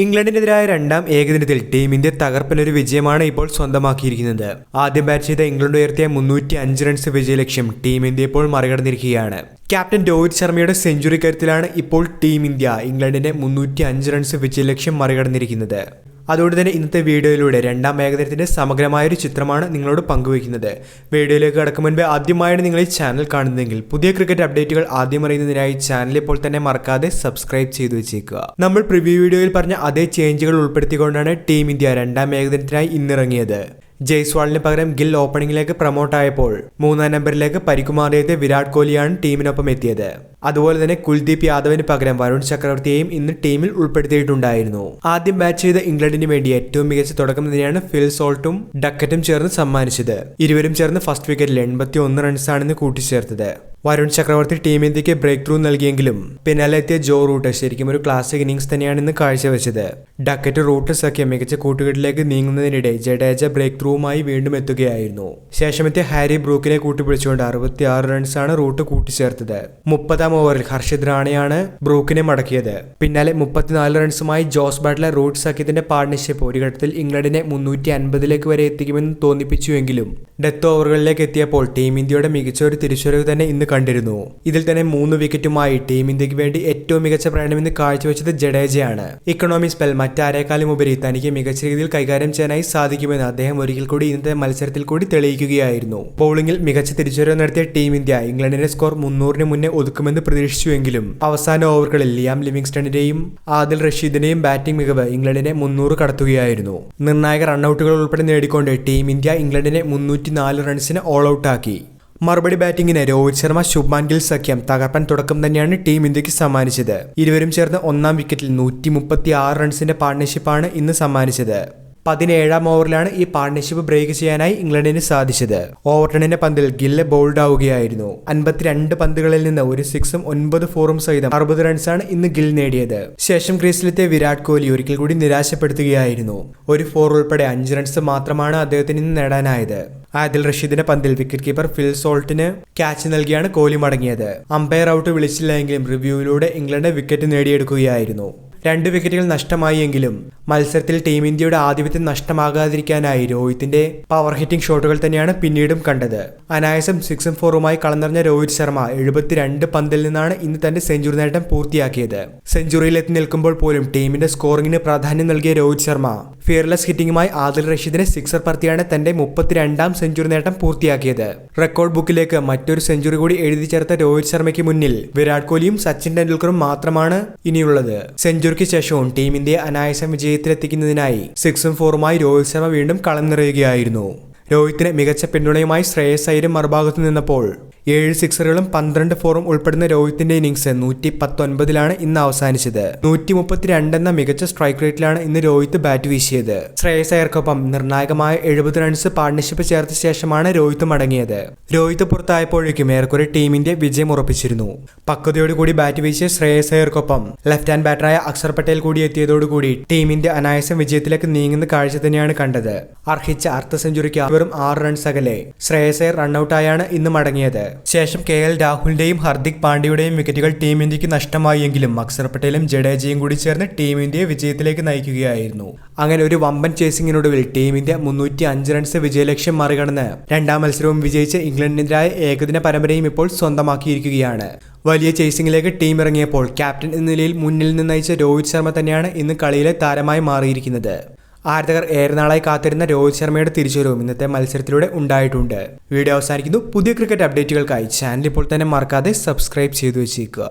ഇംഗ്ലണ്ടിനെതിരായ രണ്ടാം ഏകദിനത്തിൽ ടീം ഇന്ത്യ തകർപ്പനൊരു വിജയമാണ് ഇപ്പോൾ സ്വന്തമാക്കിയിരിക്കുന്നത്. ആദ്യം ബാറ്റ് ചെയ്ത ഇംഗ്ലണ്ട് ഉയർത്തിയ 305 റൺസ് വിജയലക്ഷ്യം ടീം ഇന്ത്യ ഇപ്പോൾ മറികടന്നിരിക്കുകയാണ്. ക്യാപ്റ്റൻ രോഹിത് ശർമ്മയുടെ സെഞ്ചുറി കരുത്തിലാണ് ഇപ്പോൾ ടീം ഇന്ത്യ ഇംഗ്ലണ്ടിന്റെ 305 റൺസ് വിജയലക്ഷ്യം മറികടന്നിരിക്കുന്നത്. അതുകൊണ്ട് തന്നെ ഇന്നത്തെ വീഡിയോയിലൂടെ രണ്ടാം ഏകദിനത്തിന്റെ സമഗ്രമായൊരു ചിത്രമാണ് നിങ്ങളോട് പങ്കുവയ്ക്കുന്നത്. വീഡിയോയിലേക്ക് കടക്കും മുൻപ് ആദ്യമായാണ് നിങ്ങൾ ഈ ചാനൽ കാണുന്നതെങ്കിൽ പുതിയ ക്രിക്കറ്റ് അപ്ഡേറ്റുകൾ ആദ്യം അറിയുന്നതിനായി ചാനൽ ഇപ്പോൾ തന്നെ മറക്കാതെ സബ്സ്ക്രൈബ് ചെയ്തു വെച്ചേക്കുക. നമ്മൾ പ്രിവ്യൂ വീഡിയോയിൽ പറഞ്ഞ അതേ ചേഞ്ചുകൾ ഉൾപ്പെടുത്തിക്കൊണ്ടാണ് ടീം ഇന്ത്യ രണ്ടാം ഏകദിനത്തിനായി ഇന്നിറങ്ങിയത്. ജയ്സ്വാളിന് പകരം ഗിൽ ഓപ്പണിംഗിലേക്ക് പ്രൊമോട്ടായപ്പോൾ 3-ാം നമ്പറിലേക്ക് പരിക്കുമാറിയത് വിരാട് കോഹ്ലിയാണ് ടീമിനൊപ്പം എത്തിയത്. അതുപോലെ തന്നെ കുൽദീപ് യാദവിന് പകരം വരുൺ ചക്രവർത്തിയെയും ഇന്ന് ടീമിൽ ഉൾപ്പെടുത്തിയിട്ടുണ്ടായിരുന്നു. ആദ്യം ബാറ്റ് ചെയ്ത ഇംഗ്ലണ്ടിന് വേണ്ടി ഏറ്റവും മികച്ച തുടക്കം തന്നെയാണ് ഫിൽ സോൾട്ടും ഡക്കറ്റും ചേർന്ന് സമ്മാനിച്ചത്. ഇരുവരും ചേർന്ന് ഫസ്റ്റ് വിക്കറ്റിൽ 81 റൺസാണെന്ന് കൂട്ടിച്ചേർത്തത്. വരുൺ ചക്രവർത്തി ടീം ഇന്ത്യക്ക് ബ്രേക്ക് ത്രൂ നൽകിയെങ്കിലും പിന്നാലെ എത്തിയ ജോ റൂട്ട് ശരിക്കും ഒരു ക്ലാസിക് ഇന്നിംഗ്സ് തന്നെയാണ് ഇന്ന് കാഴ്ചവെച്ചത്. ഡക്കറ്റ് റൂട്ട് സഖ്യം മികച്ച കൂട്ടുകെട്ടിലേക്ക് നീങ്ങുന്നതിനിടെ ജഡേജ ബ്രേക്ക് ത്രൂവുമായി വീണ്ടും എത്തുകയായിരുന്നു. ശേഷമെത്തിയ ഹാരി ബ്രൂക്കിനെ കൂട്ടിപ്പിടിച്ചുകൊണ്ട് 66 റൺസാണ് റൂട്ട് കൂട്ടിച്ചേർത്തത്. 30-ാം ഓവറിൽ ഹർഷിത് റാണയാണ് ബ്രൂക്കിനെ മടക്കിയത്. പിന്നാലെ 34 റൺസുമായി ജോസ് ബട്ട്ലർ റൂട്ട് സഖ്യത്തിന്റെ പാർട്ണർഷിപ്പ് ഒരു ഘട്ടത്തിൽ ഇംഗ്ലണ്ടിനെ 350 വരെ എത്തിക്കുമെന്ന് തോന്നിപ്പിച്ചുവെങ്കിലും ഡെത്ത് ഓവറുകളിലേക്ക് എത്തിയപ്പോൾ ടീം ഇന്ത്യയുടെ മികച്ച ഒരു തിരിച്ചുവരവ് തന്നെ ഇന്ന് കണ്ടിരുന്നു. ഇതിൽ തന്നെ 3 വിക്കറ്റുമായി ടീം ഇന്ത്യക്ക് വേണ്ടി ഏറ്റവും മികച്ച പ്രകടനം ഇന്ന് കാഴ്ചവെച്ചത് ജഡേജയാണ്. ഇക്കണോമി സ്പെൽ മറ്റാരേക്കാളും ഉപരി തനിക്ക് മികച്ച രീതിയിൽ കൈകാര്യം ചെയ്യാനായി സാധിക്കുമെന്ന് അദ്ദേഹം ഒരിക്കൽ കൂടി ഇന്നത്തെ മത്സരത്തിൽ കൂടി തെളിയിക്കുകയായിരുന്നു. ബൌളിംഗിൽ മികച്ച തിരിച്ചുവരവ് നടത്തിയ ടീം ഇന്ത്യ ഇംഗ്ലണ്ടിന്റെ സ്കോർ 300-ന് മുന്നേ ഒതുക്കുമെന്ന് പ്രതീക്ഷിച്ചുവെങ്കിലും അവസാന ഓവറുകളിൽ ലിയാം ലിവിങ്സ്റ്റണിന്റെയും ആദിൽ റഷീദിന്റെയും ബാറ്റിംഗ് മികവ് ഇംഗ്ലണ്ടിനെ 300 കടത്തുകയായിരുന്നു. നിർണായക റണ്ണൌട്ടുകൾ ഉൾപ്പെടെ നേടിക്കൊണ്ട് ടീം ഇന്ത്യ ഇംഗ്ലണ്ടിനെ 304 റൺസിന് ഓൾ ഔട്ടാക്കി. മറുപടി ബാറ്റിംഗിന് രോഹിത് ശർമ്മ ശുഭ്മാൻ ഗിൽ സഖ്യം തകർപ്പൻ തുടക്കം തന്നെയാണ് ടീം ഇന്ത്യക്ക് സമ്മാനിച്ചത്. ഇരുവരും ചേർന്ന് 1-ാം വിക്കറ്റിൽ 136 റൺസിന്റെ പാർട്ണർഷിപ്പാണ് ഇന്ന് സമ്മാനിച്ചത്. 17-ാം ഓവറിലാണ് ഈ പാർട്ണർഷിപ്പ് ബ്രേക്ക് ചെയ്യാനായി ഇംഗ്ലണ്ടിന് സാധിച്ചത്. ഓവർട്ടണിന്റെ പന്തിൽ ഗില്ല് ബൗൾഡ് ആവുകയായിരുന്നു. 52 പന്തുകളിൽ നിന്ന് ഒരു 6-ഉം 9 4-ഉം സഹിതം 60 റൺസാണ് ഇന്ന് ഗിൽ നേടിയത്. ശേഷം ക്രീസിലെത്തിയ വിരാട് കോഹ്ലി ഒരിക്കൽ കൂടി നിരാശപ്പെടുത്തുകയായിരുന്നു. ഒരു 4 ഉൾപ്പെടെ 5 റൺസ് മാത്രമാണ് അദ്ദേഹത്തിന് ഇന്ന് നേടാനായത്. ആദിൽ റഷീദിന്റെ പന്തിൽ വിക്കറ്റ് കീപ്പർ ഫിൽ സോൾട്ടിന് ക്യാച്ച് നൽകിയാണ് കോഹ്ലി മടങ്ങിയത്. അമ്പയർ ഔട്ട് വിളിച്ചില്ലെങ്കിലും റിവ്യൂവിലൂടെ ഇംഗ്ലണ്ട് വിക്കറ്റ് നേടിയെടുക്കുകയായിരുന്നു. 2 വിക്കറ്റുകൾ നഷ്ടമായി എങ്കിലും മത്സരത്തിൽ ടീം ഇന്ത്യയുടെ ആധിപത്യം നഷ്ടമാകാതിരിക്കാനായി രോഹിത്തിന്റെ പവർ ഹിറ്റിംഗ് ഷോട്ടുകൾ തന്നെയാണ് പിന്നീടും കണ്ടത്. അനായാസം 6-ഉം 4-ഉമായി കളനിറഞ്ഞ രോഹിത് ശർമ്മ 72 പന്തിൽ നിന്നാണ് ഇന്ന് തന്റെ സെഞ്ചുറി നേട്ടം പൂർത്തിയാക്കിയത്. സെഞ്ചുറിയിലെത്തി നിൽക്കുമ്പോൾ പോലും ടീമിന്റെ സ്കോറിംഗിന് പ്രാധാന്യം നൽകിയ രോഹിത് ശർമ്മ ഫിയർലെസ് ഹിറ്റിംഗുമായി ആദിൽ റഷീദിനെ 6 പറത്തിയാണ് തന്റെ 32-ാം സെഞ്ചുറി നേട്ടം പൂർത്തിയാക്കിയത്. റെക്കോർഡ് ബുക്കിലേക്ക് മറ്റൊരു സെഞ്ചുറി കൂടി എഴുതി ചേർത്ത രോഹിത് ശർമ്മയ്ക്ക് മുന്നിൽ വിരാട് കോഹ്ലിയും സച്ചിൻ ടെണ്ടുൽക്കറും മാത്രമാണ് ഇനിയുള്ളത്. സെഞ്ചുറിക്ക് ശേഷവും ടീം ഇന്ത്യയെ അനായാസം വിജയത്തിലെത്തിക്കുന്നതിനായി 6-ഉം 4-ഉമായി രോഹിത് ശർമ്മ വീണ്ടും കളം നിറയുകയായിരുന്നു. രോഹിത്തിന് മികച്ച പിന്തുണയുമായി ശ്രേയസ് അയ്യർ മറുഭാഗത്തു നിന്നപ്പോൾ 7 സിക്സറുകളും 12 4-ഉം ഉൾപ്പെടുന്ന രോഹിത്തിന്റെ ഇന്നിംഗ്സ് 119-ലാണ് ഇന്ന് അവസാനിച്ചത്. 132 എന്ന മികച്ച സ്ട്രൈക്ക് റേറ്റിലാണ് ഇന്ന് രോഹിത് ബാറ്റ് വീശിയത്. ശ്രേയസ് അയ്യർക്കൊപ്പം നിർണായകമായ 70 റൺസ് പാർട്ണർഷിപ്പ് ചേർത്ത ശേഷമാണ് രോഹിത് മടങ്ങിയത്. രോഹിത് പുറത്തായപ്പോഴേക്കും ഏറെക്കുറെ ടീം ഇന്ത്യ വിജയം ഉറപ്പിച്ചിരുന്നു. പക്വതയോടുകൂടി ബാറ്റ് വീശിയ ശ്രേയസ് അയ്യർക്കൊപ്പം ലെഫ്റ്റ് ഹാൻഡ് ബാറ്ററായ അക്ഷർ പട്ടേൽ കൂടി എത്തിയതോടുകൂടി ടീം ഇന്ത്യ അനായാസം വിജയത്തിലേക്ക് നീങ്ങുന്ന കാഴ്ച തന്നെയാണ് കണ്ടത്. അർഹിച്ച അർദ്ധ സെഞ്ചുറിക്ക് വെറും 6 റൺസ് അകലെ ശ്രേയസ് അയ്യർ റണ്ണൌട്ടായാണ് ഇന്ന് മടങ്ങിയത്. ശേഷം KL രാഹുലിന്റെയും ഹർദിക് പാണ്ഡ്യയുടെയും വിക്കറ്റുകൾ ടീം ഇന്ത്യക്ക് നഷ്ടമായെങ്കിലും അക്ഷർ പട്ടേലും ജഡേജയും കൂടി ചേർന്ന് ടീം ഇന്ത്യയെ വിജയത്തിലേക്ക് നയിക്കുകയായിരുന്നു. അങ്ങനെ ഒരു വമ്പൻ ചേസിംഗിനൊടുവിൽ ടീം ഇന്ത്യ 305 റൺസ് വിജയലക്ഷ്യം മറികടന്ന് രണ്ടാം മത്സരവും വിജയിച്ച് ഇംഗ്ലണ്ടിനെതിരായ ഏകദിന പരമ്പരയും ഇപ്പോൾ സ്വന്തമാക്കിയിരിക്കുകയാണ്. വലിയ ചേസിംഗിലേക്ക് ടീം ഇറങ്ങിയപ്പോൾ ക്യാപ്റ്റൻ എന്ന നിലയിൽ മുന്നിൽ നിന്ന് നയിച്ച രോഹിത് ശർമ്മ തന്നെയാണ് ഇന്ന് കളിയിലെ താരമായി മാറിയിരിക്കുന്നത്. ആരാധകർ ഏറെ നാളായി കാത്തിരുന്ന രോഹിത് ശർമ്മയുടെ തിരിച്ചുവരവും ഇന്നത്തെ മത്സരത്തിലൂടെ ഉണ്ടായിട്ടുണ്ട്. വീഡിയോ അവസാനിക്കുന്നു. പുതിയ ക്രിക്കറ്റ് അപ്ഡേറ്റുകൾക്കായി ചാനൽ ഇപ്പോൾ തന്നെ മറക്കാതെ സബ്സ്ക്രൈബ് ചെയ്തു വെച്ചേക്കുക.